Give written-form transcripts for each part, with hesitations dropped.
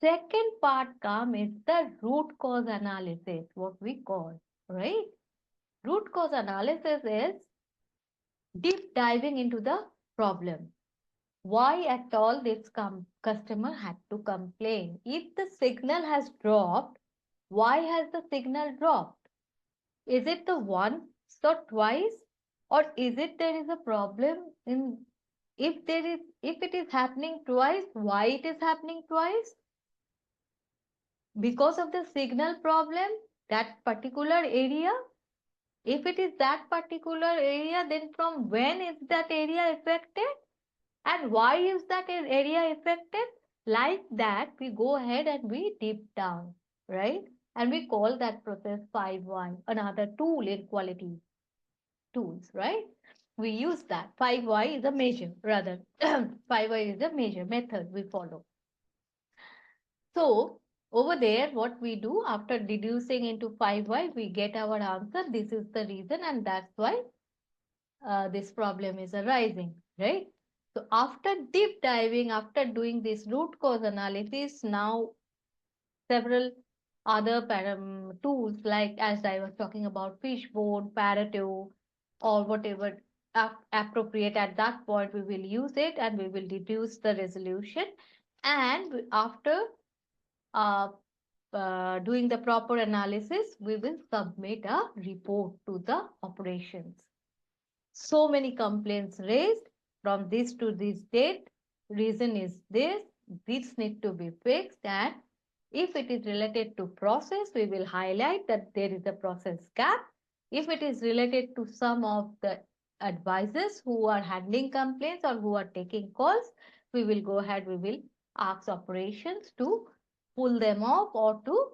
Second part come is the root cause analysis, what we call, right? Root cause analysis is deep diving into the problem. Why at all this customer had to complain? If the signal has dropped, why has the signal dropped? Is it the once or twice, or is it there is a problem in, if it is happening twice, why it is happening twice? Because of the signal problem, that particular area. If it is that particular area, then from when is that area affected and why is that area affected? Like that, we go ahead and we deep down, right? And we call that process 5Y, another tool in quality tools, right? We use that. 5Y is a measure, rather. 5Y is a measure method we follow. So, over there, what we do after deducing into 5Y, we get our answer. This is the reason, and that's why this problem is arising, right? So, after deep diving, after doing this root cause analysis, now several other tools, like as I was talking about Fishbone, Pareto, or whatever appropriate at that point, we will use it and we will deduce the resolution. And after uh, doing the proper analysis, we will submit a report to the operations. So many complaints raised from this to this date. Reason is this need to be fixed, and if it is related to process, we will highlight that there is a process gap. If it is related to some of the advisors who are handling complaints or who are taking calls, we will go ahead, we will ask operations to pull them off or to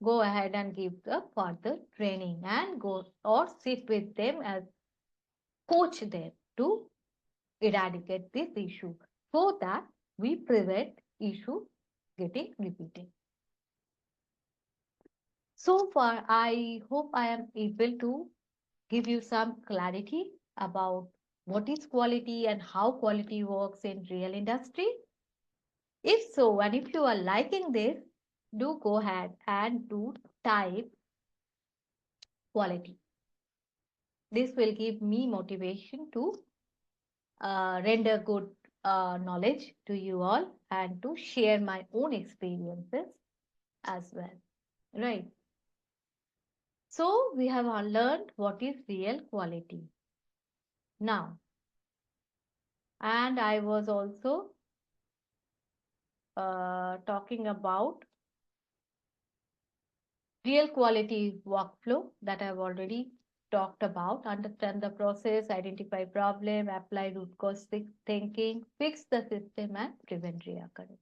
go ahead and give the further training and go or sit with them as coach them to eradicate this issue so that we prevent issue getting repeated. So far, I hope I am able to give you some clarity about what is quality and how quality works in real industry. If so, and if you are liking this, do go ahead and do type quality. This will give me motivation to render good knowledge to you all and to share my own experiences as well. Right. So we have learned what is real quality. Now, and I was also talking about real quality workflow that I've already talked about. Understand the process, identify problem, apply root cause thinking, fix the system and prevent reoccurrence.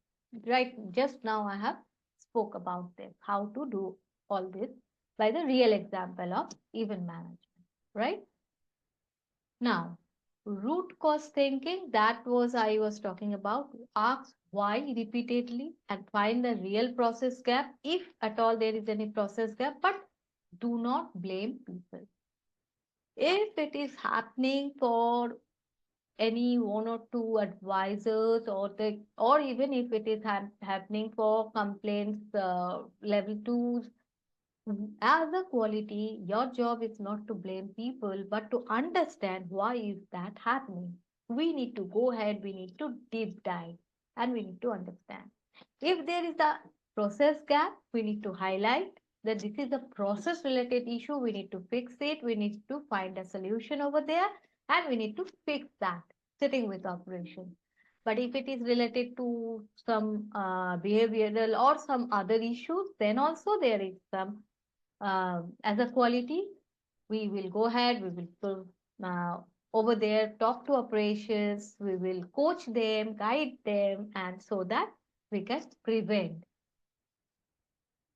Right, just now I have spoke about this, how to do all this by the real example of event management, right? Now, root cause thinking, that was I was talking about. Ask why repeatedly and find the real process gap, if at all there is any process gap, but do not blame people. If it is happening for any one or two advisors or even if it is happening for complaints level 2s, as a quality, your job is not to blame people, but to understand why is that happening. We need to go ahead, we need to deep dive, and we need to understand. If there is a process gap, we need to highlight that this is a process related issue. We need to fix it. We need to find a solution over there, and we need to fix that sitting with operations. But if it is related to some behavioral or some other issues, then also there is some as a quality, we will go ahead, we will over there talk to operations, we will coach them, guide them, and so that we can prevent.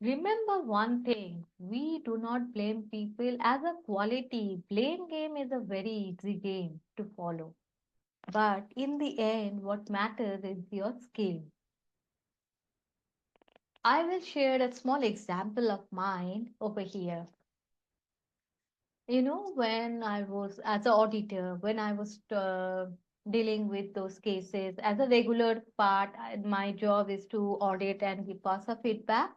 Remember one thing, we do not blame people as a quality. Blame game is a very easy game to follow. But in the end, what matters is your skill. I will share a small example of mine over here. When I was as an auditor, when I was dealing with those cases. As a regular part, my job is to audit and give us a feedback.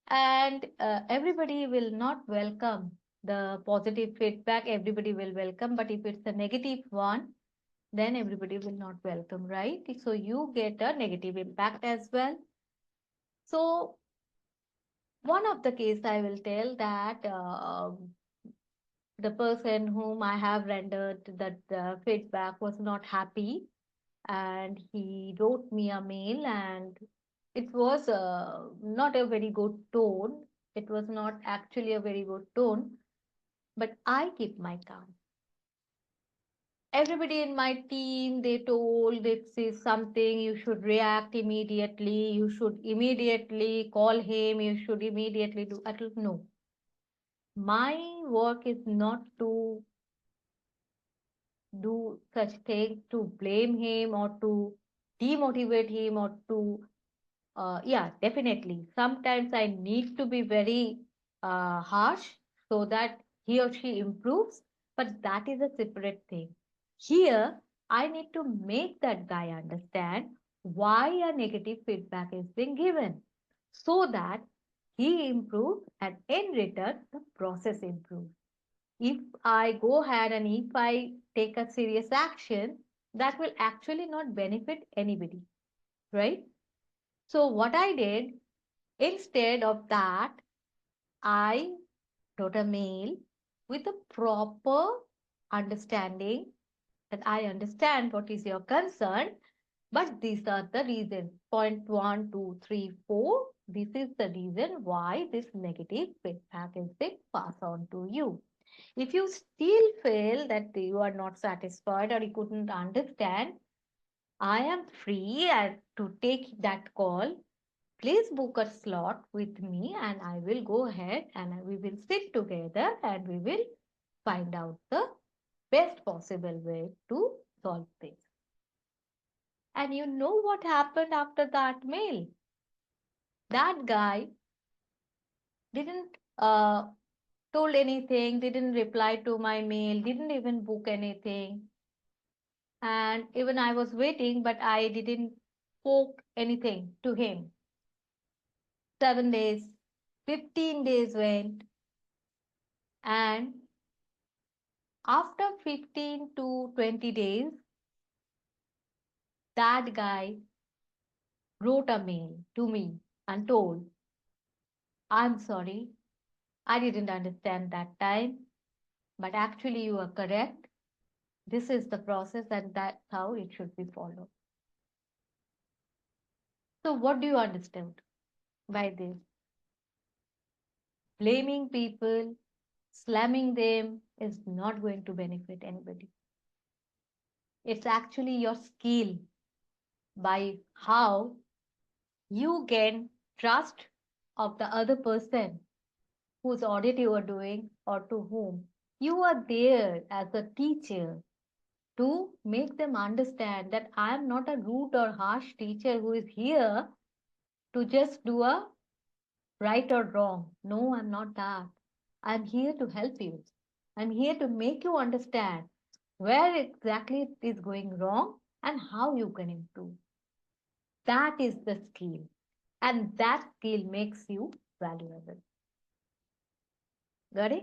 And everybody will not welcome the positive feedback, everybody will welcome. But if it's a negative one, then everybody will not welcome, right? So you get a negative impact as well. So one of the case I will tell that the person whom I have rendered that the feedback was not happy, and he wrote me a mail, and it was not a very good tone. It was not actually a very good tone, but I keep my calm. Everybody in my team, they told this is something you should react immediately, you should immediately call him, you should immediately do. I told no. My work is not to do such things, to blame him or to demotivate him or to yeah, definitely. Sometimes I need to be very harsh so that he or she improves, but that is a separate thing. Here, I need to make that guy understand why a negative feedback is being given so that he improves, and in return, the process improves. If I go ahead and if I take a serious action, that will actually not benefit anybody, right? So what I did, instead of that, I wrote a mail with a proper understanding that I understand what is your concern, but these are the reasons. Point 1, 2, 3, 4. This is the reason why this negative feedback is being passed on to you. If you still feel that you are not satisfied or you couldn't understand, I am free to take that call. Please book a slot with me and I will go ahead and we will sit together and we will find out the best possible way to solve this. And you know what happened after that mail? That guy didn't told anything, didn't reply to my mail, didn't even book anything. And even I was waiting, but I didn't spoke anything to him. 7 days, 15 days went, and after 15 to 20 days, that guy wrote a mail to me and told, I'm sorry, I didn't understand that time, but actually you are correct. This is the process and that's how it should be followed. So what do you understand by this? Blaming people, slamming them is not going to benefit anybody. It's actually your skill by how you gain trust of the other person whose audit you are doing or to whom. You are there as a teacher to make them understand that I am not a rude or harsh teacher who is here to just do a right or wrong. No, I'm not that. I'm here to help you. I'm here to make you understand where exactly it is going wrong and how you can improve. That is the skill, and that skill makes you valuable. Got it?